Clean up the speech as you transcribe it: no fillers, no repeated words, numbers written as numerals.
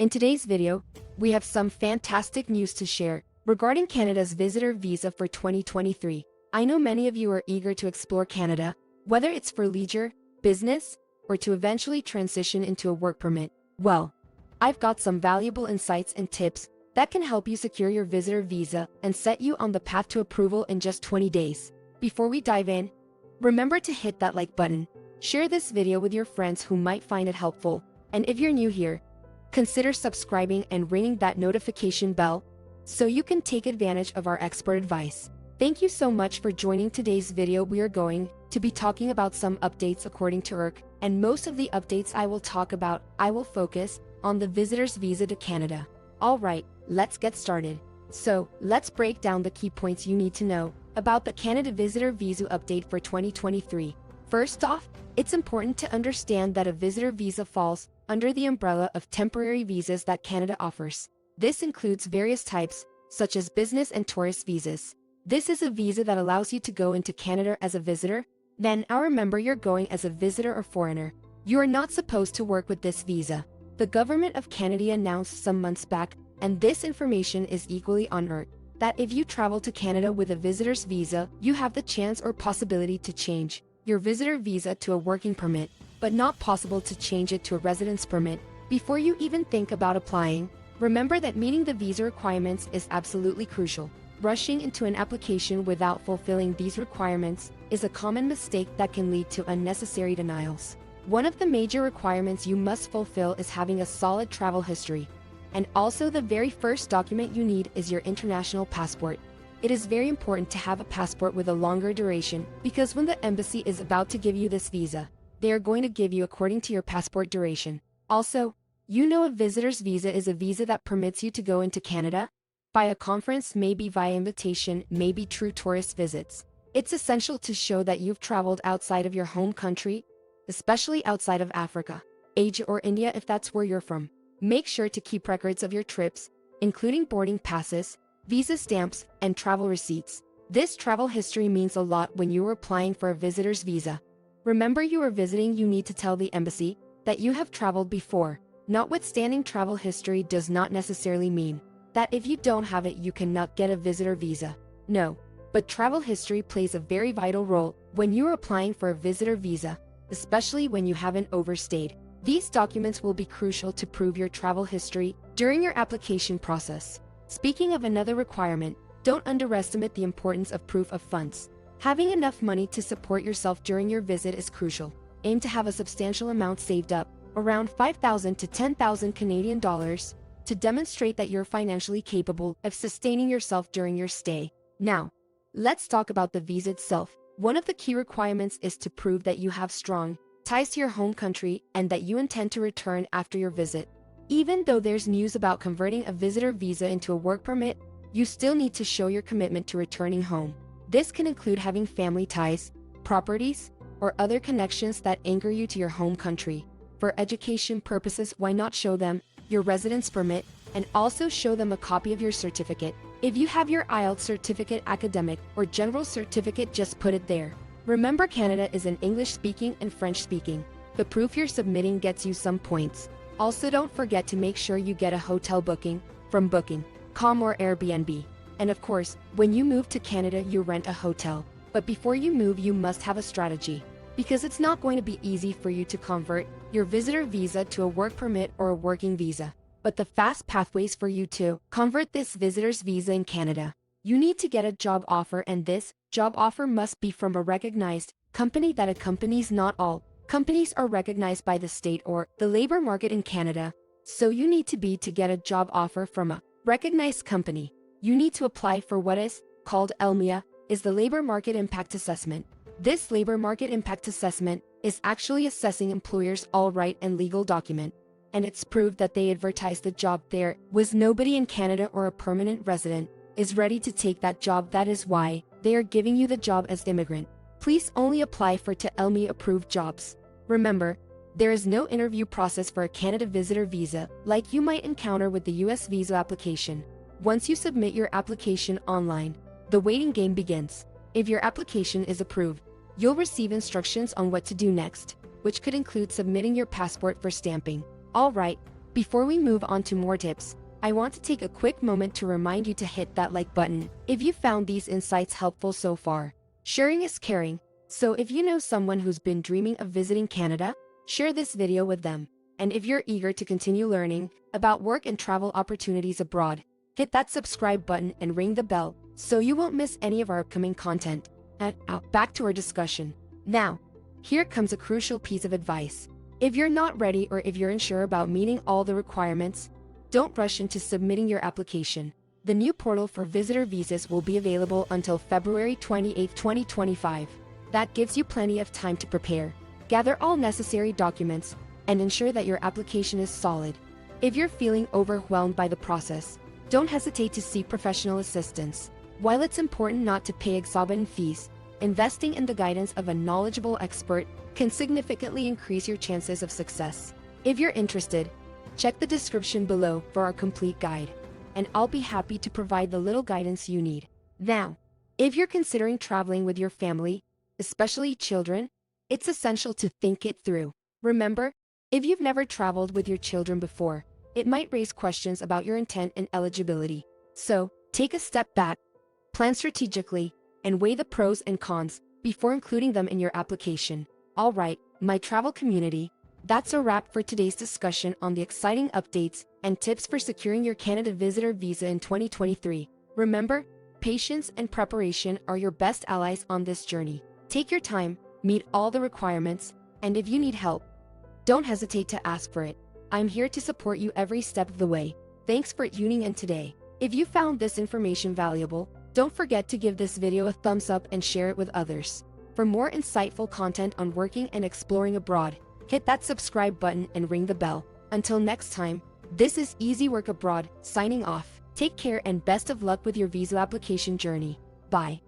In today's video, we have some fantastic news to share regarding Canada's visitor visa for 2023. I know many of you are eager to explore Canada, whether it's for leisure, business, or to eventually transition into a work permit. Well, I've got some valuable insights and tips that can help you secure your visitor visa and set you on the path to approval in just 20 days. Before we dive in, remember to hit that like button, share this video with your friends who might find it helpful, and if you're new here, consider subscribing and ringing that notification bell so you can take advantage of our expert advice. Thank you so much for joining today's video. We are going to be talking about some updates according to ERC, and most of the updates I will talk about, I will focus on the visitor's visa to Canada. Alright, let's get started. So, let's break down the key points you need to know about the Canada Visitor Visa update for 2023. First off, it's important to understand that a visitor visa falls under the umbrella of temporary visas that Canada offers. This includes various types, such as business and tourist visas. This is a visa that allows you to go into Canada as a visitor. Then, remember you're going as a visitor or foreigner. You are not supposed to work with this visa. The Government of Canada announced some months back, and this information is equally on ERC, that if you travel to Canada with a visitor's visa, you have the chance or possibility to change your visitor visa to a working permit, but not possible to change it to a residence permit. Before you even think about applying, remember that meeting the visa requirements is absolutely crucial. Rushing into an application without fulfilling these requirements is a common mistake that can lead to unnecessary denials. One of the major requirements you must fulfill is having a solid travel history. And also the very first document you need is your international passport. It is very important to have a passport with a longer duration, because when the embassy is about to give you this visa, they are going to give you according to your passport duration. Also, you know a visitor's visa is a visa that permits you to go into Canada by a conference, maybe via invitation, maybe through tourist visits. It's essential to show that you've traveled outside of your home country, especially outside of Africa, Asia, or India if that's where you're from. Make sure to keep records of your trips, including boarding passes, visa stamps, and travel receipts. This travel history means a lot when you are applying for a visitor's visa. Remember, you are visiting, you need to tell the embassy that you have traveled before. Notwithstanding, travel history does not necessarily mean that if you don't have it, you cannot get a visitor visa. No, but travel history plays a very vital role when you are applying for a visitor visa, especially when you haven't overstayed. These documents will be crucial to prove your travel history during your application process. Speaking of another requirement, don't underestimate the importance of proof of funds. Having enough money to support yourself during your visit is crucial. Aim to have a substantial amount saved up, around 5,000 to 10,000 Canadian dollars, to demonstrate that you're financially capable of sustaining yourself during your stay. Now, let's talk about the visa itself. One of the key requirements is to prove that you have strong ties to your home country and that you intend to return after your visit. Even though there's news about converting a visitor visa into a work permit, you still need to show your commitment to returning home. This can include having family ties, properties, or other connections that anchor you to your home country. For education purposes, why not show them your residence permit and also show them a copy of your certificate? If you have your IELTS certificate, academic, or general certificate, just put it there. Remember, Canada is an English-speaking and French-speaking. The proof you're submitting gets you some points. Also, don't forget to make sure you get a hotel booking from Booking.com or Airbnb. And of course, when you move to Canada, you rent a hotel. But before you move, you must have a strategy, because it's not going to be easy for you to convert your visitor visa to a work permit or a working visa. But the fast pathways for you to convert this visitor's visa in Canada. You need to get a job offer, and this job offer must be from a recognized company that accompanies. Not all companies are recognized by the state or the labor market in Canada, so you need to get a job offer from a recognized company. You need to apply for what is called LMIA, is the Labor Market Impact Assessment. This Labor Market Impact Assessment is actually assessing employers' all right and legal document, and it's proved that they advertised the job. There was nobody in Canada or a permanent resident is ready to take that job. That is why they are giving you the job as immigrant. Please only apply for to LMIA approved jobs. Remember, there is no interview process for a Canada visitor visa like you might encounter with the US visa application. Once you submit your application online, the waiting game begins. If your application is approved, you'll receive instructions on what to do next, which could include submitting your passport for stamping. Alright, Before we move on to more tips, I want to take a quick moment to remind you to hit that like button if you found these insights helpful so far. Sharing is caring, so if you know someone who's been dreaming of visiting Canada, share this video with them. And if you're eager to continue learning about work and travel opportunities abroad, hit that subscribe button and ring the bell so you won't miss any of our upcoming content. And now, back to our discussion. Now, here comes a crucial piece of advice. If you're not ready or if you're unsure about meeting all the requirements, don't rush into submitting your application. The new portal for visitor visas will be available until February 28, 2025. That gives you plenty of time to prepare, gather all necessary documents, and ensure that your application is solid. If you're feeling overwhelmed by the process, don't hesitate to seek professional assistance. While it's important not to pay exorbitant fees, investing in the guidance of a knowledgeable expert can significantly increase your chances of success. If you're interested, check the description below for our complete guide, and I'll be happy to provide the little guidance you need. Now, if you're considering traveling with your family, especially children, it's essential to think it through. Remember, if you've never traveled with your children before, it might raise questions about your intent and eligibility. So, take a step back, plan strategically, and weigh the pros and cons before including them in your application. All right, my travel community, that's a wrap for today's discussion on the exciting updates and tips for securing your Canada visitor visa in 2023. Remember, patience and preparation are your best allies on this journey. Take your time, meet all the requirements, and if you need help, don't hesitate to ask for it. I'm here to support you every step of the way. Thanks for tuning in today. If you found this information valuable, don't forget to give this video a thumbs up and share it with others. For more insightful content on working and exploring abroad, hit that subscribe button and ring the bell. Until next time, this is Easy Work Abroad, signing off. Take care and best of luck with your visa application journey. Bye.